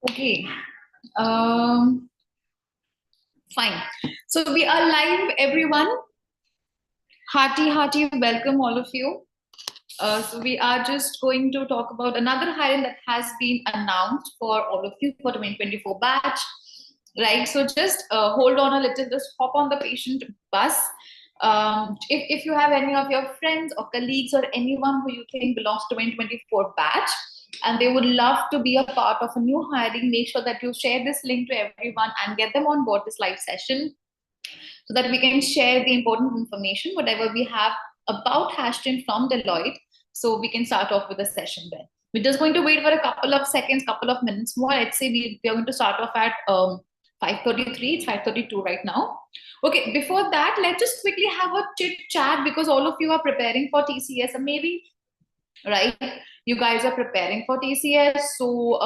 Okay. Um, Fine. So we are live, everyone. Hearty welcome, all of you. So we are just going to talk about another hiring that has been announced for all of you for 2024 batch, right? So just hold on a little, just hop on the patient bus. If you have any of your friends or colleagues or anyone who you think belongs to 2024 batch, and they would love to be a part of a new hiring, make sure that you share this link to everyone and get them on board this live session so that we can share the important information, whatever we have about HashedIn from Deloitte. So we can start off with the session then. We're just going to wait for a couple of seconds, couple of minutes more. Let's say we are going to start off at 5:33. It's 5:32 right now. Okay, before that, let's just quickly have a chit chat because all of you are preparing for TCS and maybe, right? You guys are preparing for TCS. So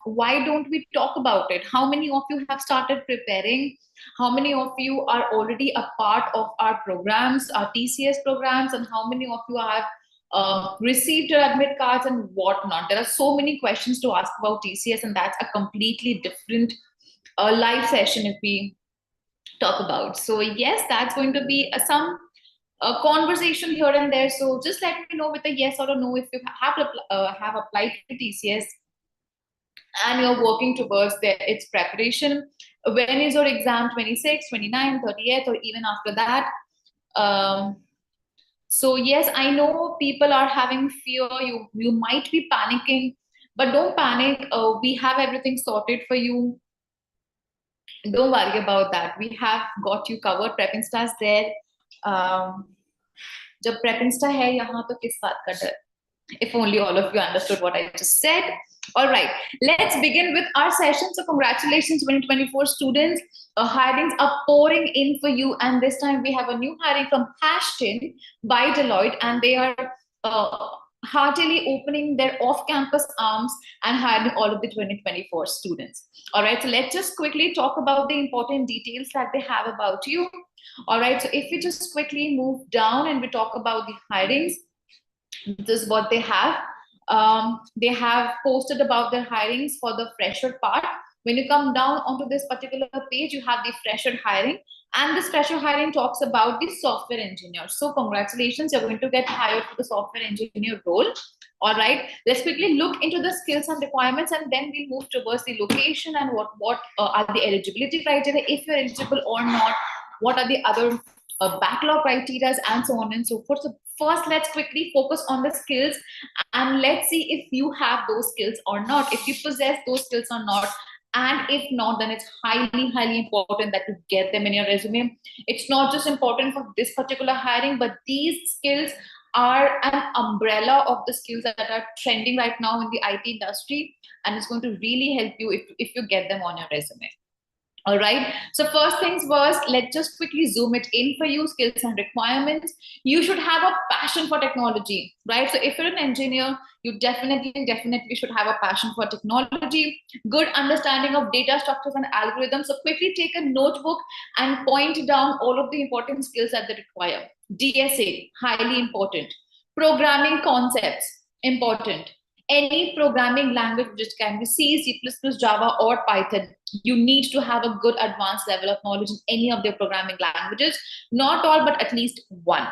why don't we talk about it? How many of you have started preparing? How many of you are already a part of our programs, our TCS programs, and how many of you have received your admit cards and whatnot? There are so many questions to ask about TCS, and that's a completely different live session if we talk about. So yes, that's going to be some conversation here and there. So just let me know with a yes or a no if you have applied to TCS and you're working towards its preparation. When is your exam? 26, 29, 30th, or even after that? So yes, I know people are having fear. You might be panicking, but don't panic. We have everything sorted for you. Don't worry about that. We have got you covered. Prep Insta is there. जब Prep Insta है यहाँ तो किस बात का डर? If only all of you understood what I just said. All right, let's begin with our session. So congratulations 2024 students. Hirings are pouring in for you, and this time we have a new hiring from HashedIn by Deloitte, and they are heartily opening their off-campus arms and hiring all of the 2024 students. All right, so let's just quickly talk about the important details that they have about you. All right, so if we just quickly move down and we talk about the hirings, this is what they have. They have posted about their hirings for the fresher part. When you come down onto this particular page, you have the fresher hiring, and this fresher hiring talks about the software engineer. So congratulations, you're going to get hired for the software engineer role. All right, let's quickly look into the skills and requirements, and then we'll move towards the location and what are the eligibility criteria, if you're eligible or not, what are the other backlog criteria, and so on and so forth. So first, let's quickly focus on the skills and let's see if you have those skills or not, if you possess those skills or not. And if not, then it's highly important that you get them in your resume. It's not just important for this particular hiring, but these skills are an umbrella of the skills that are trending right now in the IT industry, and it's going to really help you if you get them on your resume. All right. So first things first, let's just quickly zoom it in for you, skills and requirements. You should have a passion for technology, right? So if you're an engineer, you definitely should have a passion for technology, good understanding of data structures and algorithms. So quickly take a notebook and point down all of the important skills that they require. DSA, highly important. Programming concepts, important. Any programming language which can be C, C++, Java, or Python, you need to have a good advanced level of knowledge in any of their programming languages. Not all, but at least one.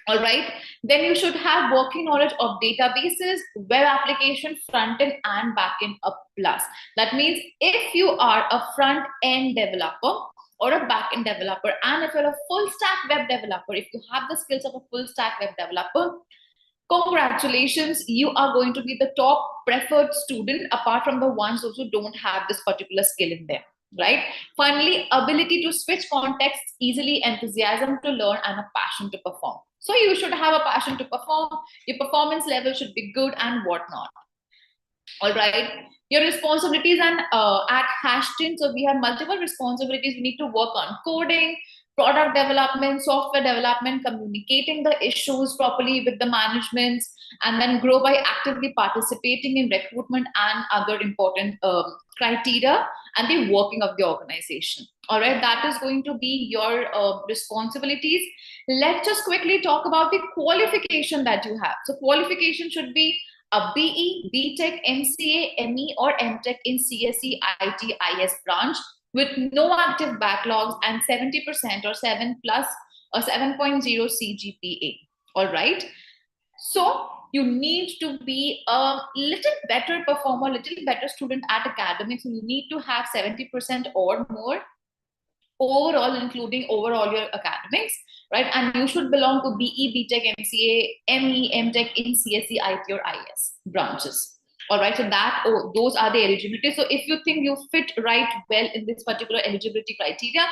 All right. Then you should have working knowledge of databases, web application, front-end and back-end, a plus. That means if you are a front-end developer or a back-end developer, and if you're a full-stack web developer, if you have the skills of a full-stack web developer, congratulations, you are going to be the top preferred student apart from the ones who don't have this particular skill in them, right? Finally, ability to switch contexts easily, enthusiasm to learn, and a passion to perform. So you should have a passion to perform, your performance level should be good and whatnot. All right, your responsibilities and at HashedIn, so we have multiple responsibilities. We need to work on coding, product development, software development, communicating the issues properly with the management, and then grow by actively participating in recruitment and other important criteria and the working of the organization. All right, that is going to be your responsibilities. Let's just quickly talk about the qualification that you have. So qualification should be a BE, BTech, MCA, ME, or MTech in CSE, IT, IS branch with no active backlogs and 70% or 7 plus or 7.0 CGPA. All right. So you need to be a little better performer, little better student at academics. You need to have 70% or more overall, including overall your academics, right? And you should belong to BE, BTech, MCA, ME, MTech in CSE, IT, or IS branches. All right, so those are the eligibility. So if you think you fit right well in this particular eligibility criteria,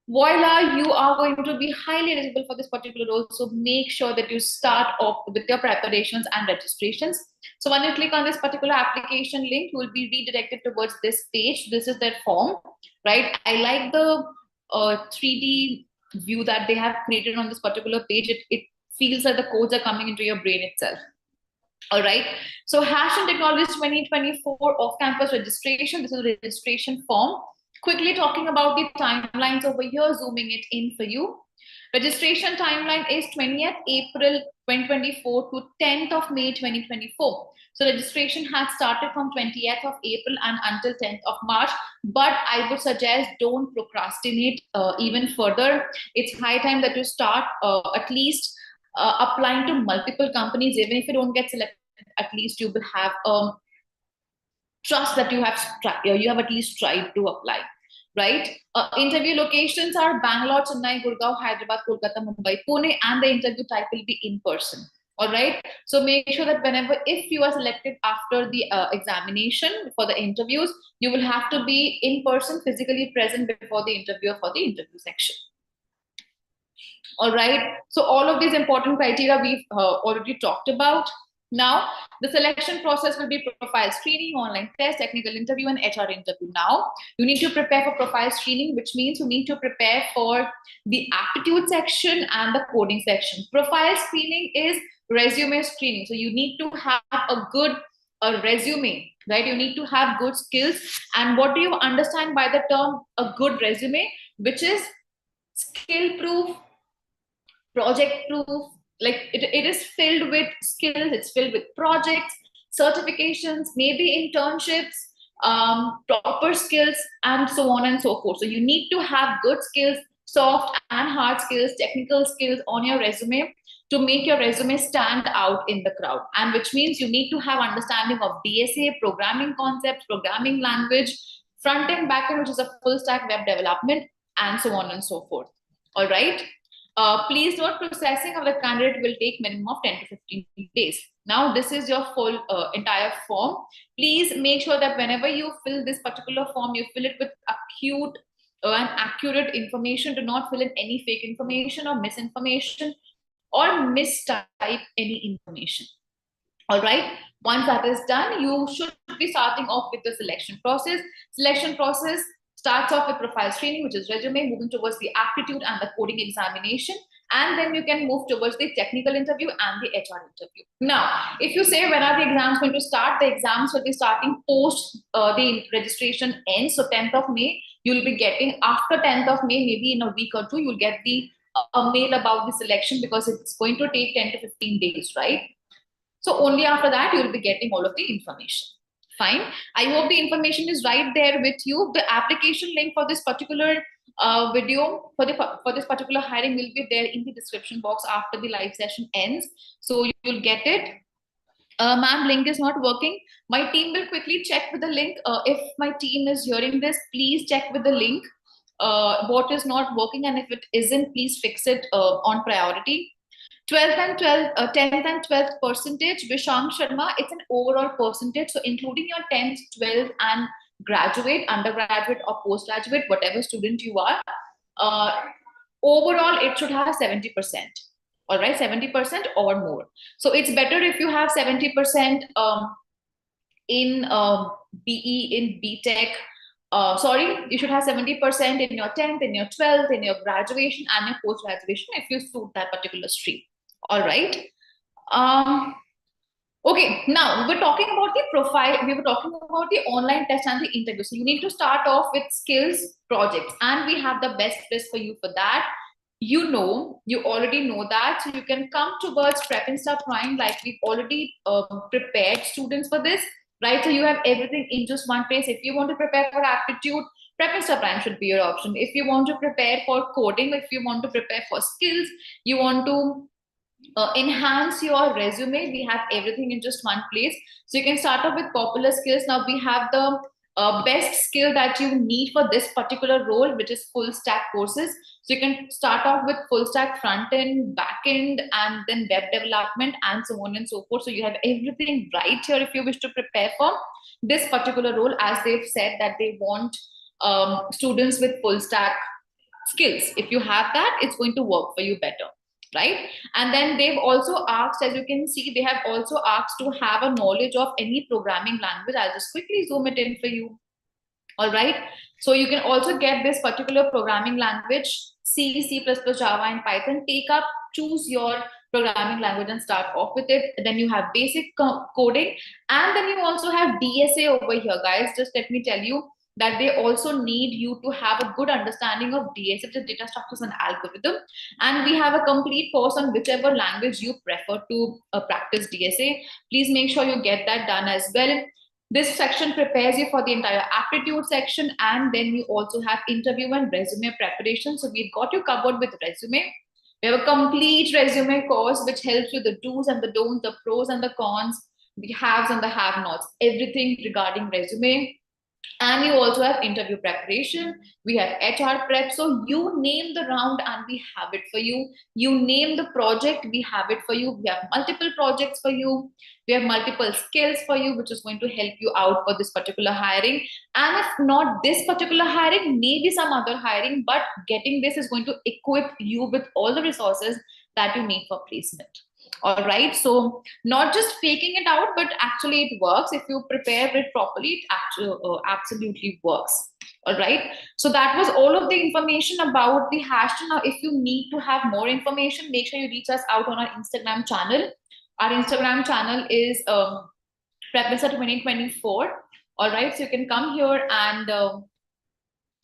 voila, you are going to be highly eligible for this particular role. So make sure that you start off with your preparations and registrations. So when you click on this particular application link, you will be redirected towards this page. This is their form, right? I like the 3D view that they have created on this particular page. It feels like the codes are coming into your brain itself. All right. So HashedIn Technologies 2024 off-campus registration. This is a registration form. Quickly talking about the timelines over here, zooming it in for you. Registration timeline is 20th April 2024 to 10th of May 2024. So registration has started from 20th of April and until 10th of March. But I would suggest don't procrastinate even further. It's high time that you start at least applying to multiple companies. Even if you don't get selected, at least you will have trust that you have at least tried to apply, right? Interview locations are Bangalore, Chennai, Gurgaon, Hyderabad, Kolkata, Mumbai, Pune, and the interview type will be in person. All right. So make sure that if you are selected after the examination for the interviews, you will have to be in person, physically present before the interview for the interview section. All right. So all of these important criteria we've already talked about. Now, the selection process will be profile screening, online test, technical interview, and HR interview. Now, you need to prepare for profile screening, which means you need to prepare for the aptitude section and the coding section. Profile screening is resume screening. So you need to have a good resume, right? You need to have good skills. And what do you understand by the term a good resume, which is skill proof, project proof, like it is filled with skills, it's filled with projects, certifications, maybe internships, proper skills, and so on and so forth. So you need to have good skills, soft and hard skills, technical skills on your resume to make your resume stand out in the crowd. And which means you need to have understanding of DSA, programming concepts, programming language, front end, back end, which is a full stack web development, and so on and so forth. All right. Please note, processing of the candidate will take minimum of 10 to 15 days. Now, this is your full entire form. Please make sure that whenever you fill this particular form, you fill it with acute and accurate information. Do not fill in any fake information or misinformation or mistype any information. All right. Once that is done, you should be starting off with the selection process. Selection process starts off with profile screening, which is resume, moving towards the aptitude and the coding examination. And then you can move towards the technical interview and the HR interview. Now, if you say when are the exams going to start, the exams will be starting post the registration ends. So 10th of May, you'll be getting, after 10th of May, maybe in a week or two, you'll get the mail about the selection, because it's going to take 10 to 15 days, right? So only after that, you'll be getting all of the information. Fine. I hope the information is right there with you. The application link for this particular video, for this particular hiring, will be there in the description box after the live session ends. So you'll get it. Ma'am, link is not working. My team will quickly check with the link. If my team is hearing this, please check with the link what is not working, and if it isn't, please fix it on priority. 10th and 12th percentage, Vishang Sharma, it's an overall percentage. So including your 10th, 12th and graduate, undergraduate or postgraduate, whatever student you are, overall it should have 70%. All right, 70% or more. So it's better if you have 70% in BE, in BTech. Sorry, you should have 70% in your 10th, in your 12th, in your graduation and your post-graduation if you suit that particular stream. All right. Okay, now we're talking about the profile. We were talking about the online test and the interview. So you need to start off with skills projects, and we have the best place for you for that. you already know that, so you can come towards prep and start trying, like we've already prepared students for this, right? So you have everything in just one place. If you want to prepare for aptitude, prep and start prime should be your option. If you want to prepare for coding, if you want to prepare for skills, you want to enhance your resume, we have everything in just one place. So you can start off with popular skills. Now we have the best skill that you need for this particular role, which is full stack courses. So you can start off with full stack front end, back end, and then web development, and so on and so forth. So you have everything right here if you wish to prepare for this particular role, as they've said that they want students with full stack skills. If you have that, it's going to work for you better, right? And then they've also asked, as you can see, they have also asked to have a knowledge of any programming language. I'll just quickly zoom it in for you. All right, so you can also get this particular programming language, C, C++, Java, and Python. Take up, choose your programming language and start off with it. Then you have basic coding, and then you also have DSA over here, guys. Just let me tell you that they also need you to have a good understanding of DSA, which is data structures and algorithm. And we have a complete course on whichever language you prefer to practice DSA. Please make sure you get that done as well. This section prepares you for the entire aptitude section, and then you also have interview and resume preparation. So we've got you covered with resume. We have a complete resume course which helps you the do's and the don'ts, the pros and the cons, the haves and the have-nots, everything regarding resume. And you also have interview preparation. We have HR prep. So you name the round and we have it for you. You name the project, we have it for you. We have multiple projects for you. We have multiple skills for you, which is going to help you out for this particular hiring. And if not this particular hiring, maybe some other hiring, but getting this is going to equip you with all the resources that you need for placement. All right, so not just faking it out, but actually it works. If you prepare it properly, it actually absolutely works. All right, so that was all of the information about the HashedIn. Now if you need to have more information, make sure you reach us out on our Instagram channel. Our Instagram channel is PreAssessment 2024. All right, so you can come here, and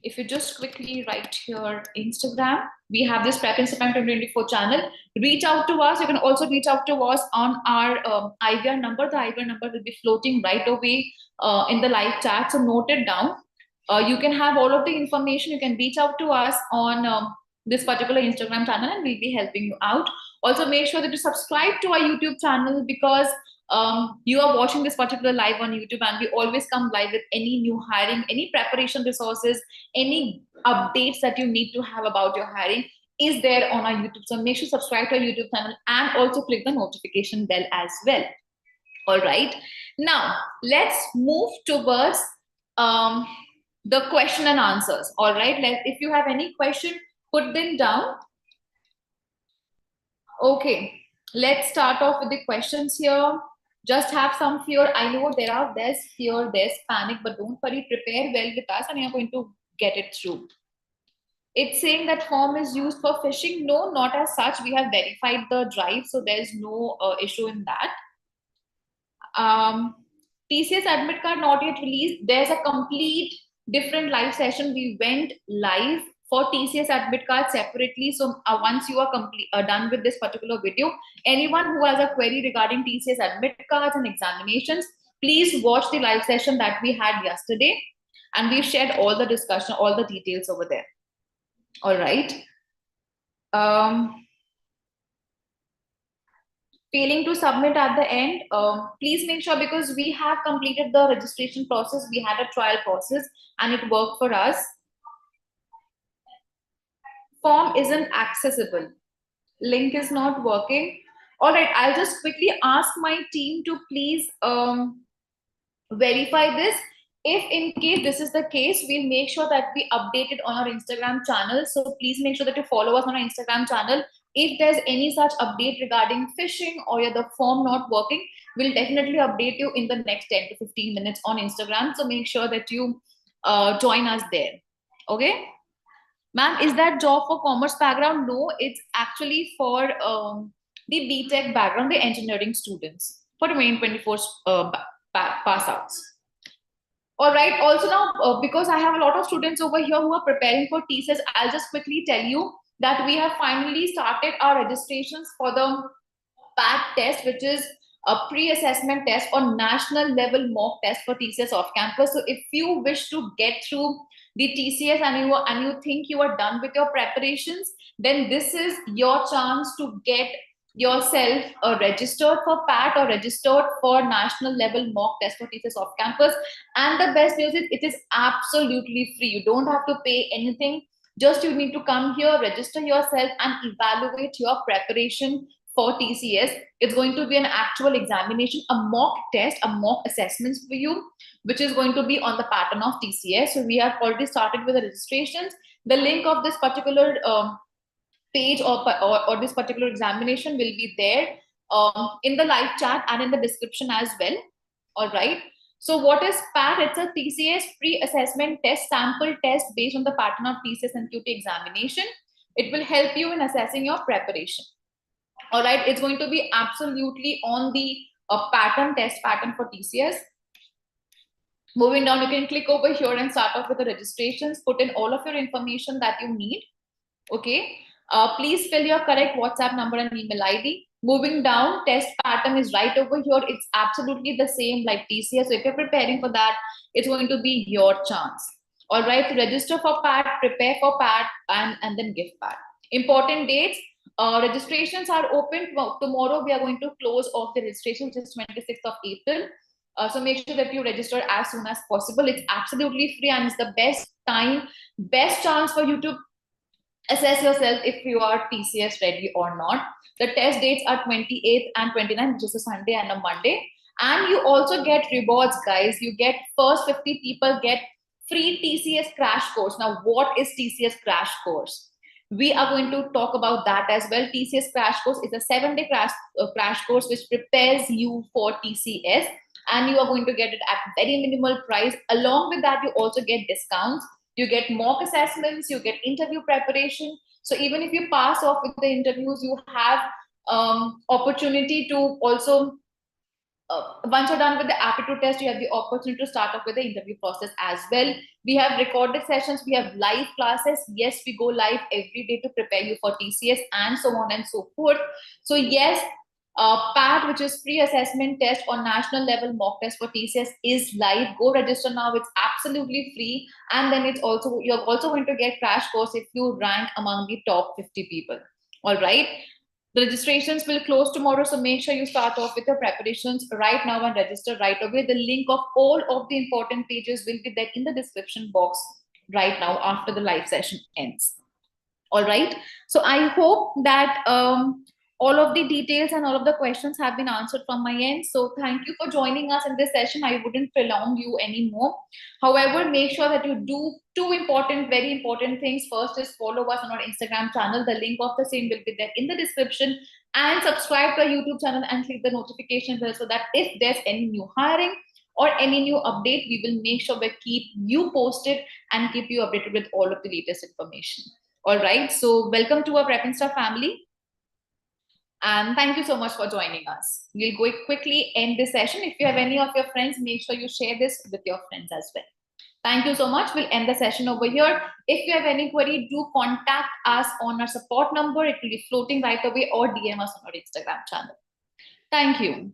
if you just quickly write here Instagram, we have this PreAssessment 2024 channel. Reach out to us. You can also reach out to us on our IVR number. The IVR number will be floating right away in the live chat, so note it down. You can have all of the information. You can reach out to us on this particular Instagram channel, and we'll be helping you out. Also, make sure that you subscribe to our YouTube channel, because you are watching this particular live on YouTube, and we always come live with any new hiring, any preparation resources, any updates that you need to have about your hiring is there on our YouTube. So make sure you subscribe to our YouTube channel and also click the notification bell as well. All right, now let's move towards the question and answers. All right, if you have any question, put them down. Okay, let's start off with the questions here. Just have some fear. I know there's fear, there's panic, but don't worry, prepare well with us and you're going to get it through. It's saying that form is used for phishing. No, not as such. We have verified the drive, so there's no issue in that. TCS admit card not yet released. There's a complete different live session. We went live for TCS admit card separately. So once you are done with this particular video, anyone who has a query regarding TCS admit cards and examinations, please watch the live session that we had yesterday, and we've shared all the discussion, all the details over there. All right. Failing to submit at the end, please make sure, because we have completed the registration process. We had a trial process and it worked for us. Form isn't accessible. Link is not working. All right, I'll just quickly ask my team to please verify this. If in case this is the case, we'll make sure that we update it on our Instagram channel. So please make sure that you follow us on our Instagram channel. If there's any such update regarding phishing or the form not working, we'll definitely update you in the next 10 to 15 minutes on Instagram. So make sure that you join us there. Okay. Ma'am, is that job for commerce background? No, it's actually for the BTech background, the engineering students for 2024 pass outs. All right. Also now, because I have a lot of students over here who are preparing for TCS, I'll just quickly tell you that we have finally started our registrations for the PAT test, which is a pre-assessment test or national level mock test for TCS off campus. So if you wish to get through the TCS and you think you are done with your preparations, then this is your chance to get yourself registered for PAT or registered for national level mock test for TCS off campus. And the best news is it is absolutely free. You don't have to pay anything. Just you need to come here, register yourself, and evaluate your preparation for TCS. It's going to be an actual examination, a mock test, a mock assessments for you, which is going to be on the pattern of TCS. So we have already started with the registrations. The link of this particular page or this particular examination will be there in the live chat and in the description as well. All right. So what is PAT? It's a TCS pre-assessment test, sample test based on the pattern of TCS and QT examination. It will help you in assessing your preparation. All right, it's going to be absolutely on the pattern for TCS. Moving down, you can click over here and start off with the registrations. Put in all of your information that you need. Okay. Please fill your correct WhatsApp number and email ID. Moving down, test pattern is right over here. It's absolutely the same like TCS. So if you're preparing for that, it's going to be your chance. All right, to register for PAT, prepare for PAT, and then give PAT. Important dates. Registrations are open. Tomorrow we are going to close off the registration, which is 26th of April. So make sure that you register as soon as possible. It's absolutely free and it's the best time, best chance for you to assess yourself if you are TCS ready or not. The test dates are 28th and 29th, which is a Sunday and a Monday. And you also get rewards, guys. You get first 50 people get free TCS crash course. Now, what is TCS crash course? We are going to talk about that as well. TCS crash course is a 7-day crash course which prepares you for TCS, and you are going to get it at very minimal price. Along with that, you also get discounts. You get mock assessments, you get interview preparation. So even if you pass off with the interviews, you have opportunity to also, once you're done with the aptitude test, you have the opportunity to start off with the interview process as well. We have recorded sessions, we have live classes. Yes, we go live every day to prepare you for TCS and so on and so forth. So yes, PAT, which is pre-assessment test or national level mock test for TCS, is live. Go register now. It's absolutely free. And then it's also, you're also going to get crash course if you rank among the top 50 people. All right. The registrations will close tomorrow. So make sure you start off with your preparations right now and register right away. The link of all of the important pages will be there in the description box right now after the live session ends. All right. So I hope that all of the details and all of the questions have been answered from my end. So thank you for joining us in this session. I wouldn't prolong you anymore. However, make sure that you do two important, very important things. First is follow us on our Instagram channel. The link of the same will be there in the description. And subscribe to our YouTube channel and click the notification bell so that if there's any new hiring or any new update, we will make sure we keep you posted and keep you updated with all of the latest information. All right. So welcome to our Prep Insta family. And thank you so much for joining us. We'll go quickly end this session. If you have any of your friends, make sure you share this with your friends as well. Thank you so much. We'll end the session over here. If you have any query, do contact us on our support number. It will be floating right away, or DM us on our Instagram channel. Thank you.